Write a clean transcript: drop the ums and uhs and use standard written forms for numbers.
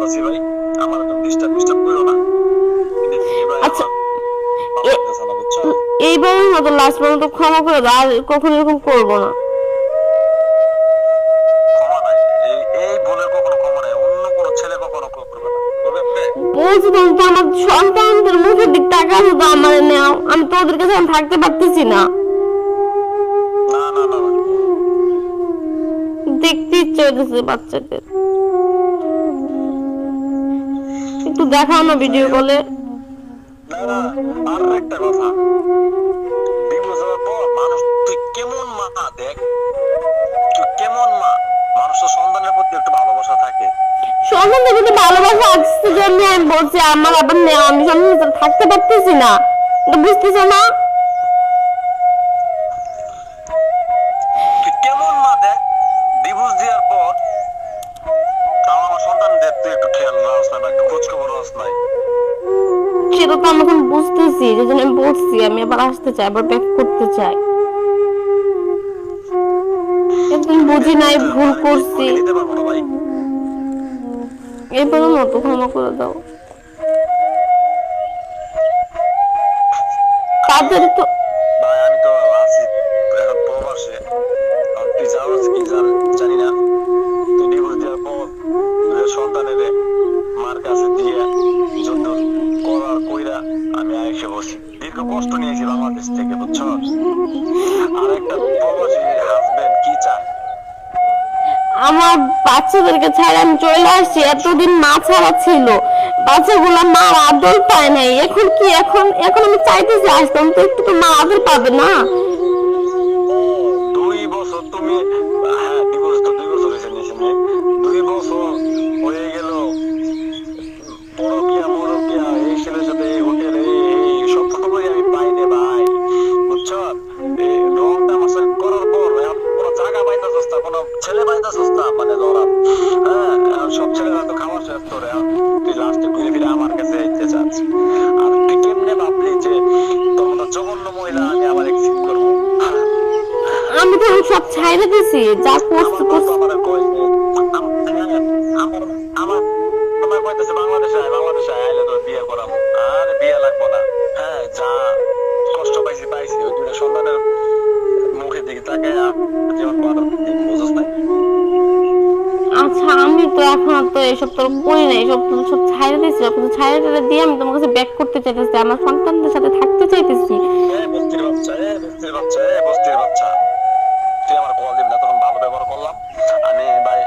বলতাছি ভাই, আমার একদম ডিস্টার্ব করো না। ভাই আচ্ছা, আমার ভালো লাগতেছে না, বুঝছো? এইবারের মতো লাস্ট পর্যন্ত ক্ষমা করে দাও, আর কখনো এরকম করবো না। ক্ষমা নাই, এই এই ভুলের কখনো ক্ষমা নাই, অন্য কোনো ছেলে কখনো করবে না, করবে? বলছি তুমি তো আমার সন্তানদের মুখের দিক তাকানো তো আমার নেও, আমি তো ওদের কাছে এখন থাকতে পারতেছি না। না না না না। দেখতে ইচ্ছে হইতেছে বাচ্চাদের, একটু দেখাও না ভিডিও কলে। না না, আর একটা কথা, ডিভোর্স হওয়ার পর মানুষ, তুই কেমন মা দেখ, তুই কেমন মা, মানুষের সন্তানের প্রতি একটু ভালোবাসা থাকে। সন্তানদের প্রতি ভালোবাসা আসছে জন্য আমি বলছি আমার আবার নেও, আমি সন্তানের সাথে থাকতে পারতেছি না, এটা বুঝতেছো না? তুই কেমন মা দেখ, ডিভোর্স দেওয়ার পর তাও আমার সন্তানদের তুই একটু খেয়াল রাখস না, বা একটু খোঁজ খবর রাখস নাই। সেটা তো আমি এখন বুঝতেছি, যে জন্য আমি বলছি আমি আবার আসতে চাই, আবার ব্যাক করতে চাই। একদম বুঝি নাই, ভুল করছি, নিতে পারবো না ভাই। এবারও মতো ক্ষমা করে দাও। তাদের তো ভাই আমি তো আছি এখন প্রবাসে, আর তুই যাওয়াস কি জানি না। তুই ডিভোর্স দেওয়ার পর তোদের সন্তানের মার কাছে দিয়ে যত করার কইরা আমি আইসে বসি, দীর্ঘ কষ্ট নিয়েছি বাংলাদেশ থেকে, বুঝছো? আর একটা প্রবাসী হাজবেন্ড কি চায়? আমার বাচ্চাদেরকে ছাড়া আমি চলে আসছি, এতদিন মা ছাড়া ছিল, বাচ্চাগুলো মার আদর পায় নাই, এখন কি, এখন এখন আমি চাইতেছি আসতাম তো একটু তো মা আদর পাবে না। 2 বছর তুমি, হ্যাঁ ডিভোর্স তো 2 বছর হয়েছে নিয়েছি, 2 বছর হয়ে গেল, পরকিয়া মরকিয়া এই ছেলের সাথে এই হোটেলে এই সব খবরই আমি পাই রে ভাই, বুঝছো? এই রং তামাশা করার পর এখন কোনো জায়গা পাইতেছস না, কোনো ছেলে পাইতেছস না, মানে ধরা, হ্যাঁ এখন সব ছেলেরা তো খাওয়ার শেষ করে, এখন তুই লাস্টে ঘুরে ফিরে আমার কাছে আইতে চাস। আর তুই কেমনে ভাবলি যে তোর মতো জঘন্য মহিলা আমি আবার এক্সিট করবো? আমি তো সব ছাইড়ে দিছি, যা করছি আমার বন্ধু করছি। আমার কই যে আমার আমার আমার কইতেছে বাংলাদেশে আইলে তোর বিয়ে করাবো। আর বিয়ে লাগবো না, হ্যাঁ যা কষ্ট পাইছি পাইছি, ওই দুটো সন্তানের মুখের দিকে তাকায় জীবন পার বুঝছ না? আচ্ছা, আমি তো এখন তো এসব তোর করি নাই, সব সব ছাইড়ে দিছি, সব কিছু ছাইড়ে টাইড়ে দিয়ে আমি তোমার কাছে ব্যাক করতে চাইতেছি, আমার সন্তানদের সাথে থাকতে চাইতেছি। বস্তির বাচ্চা তুই আমার কল দিবি না, তখন ভালো ব্যবহার করলাম আমি ভাই।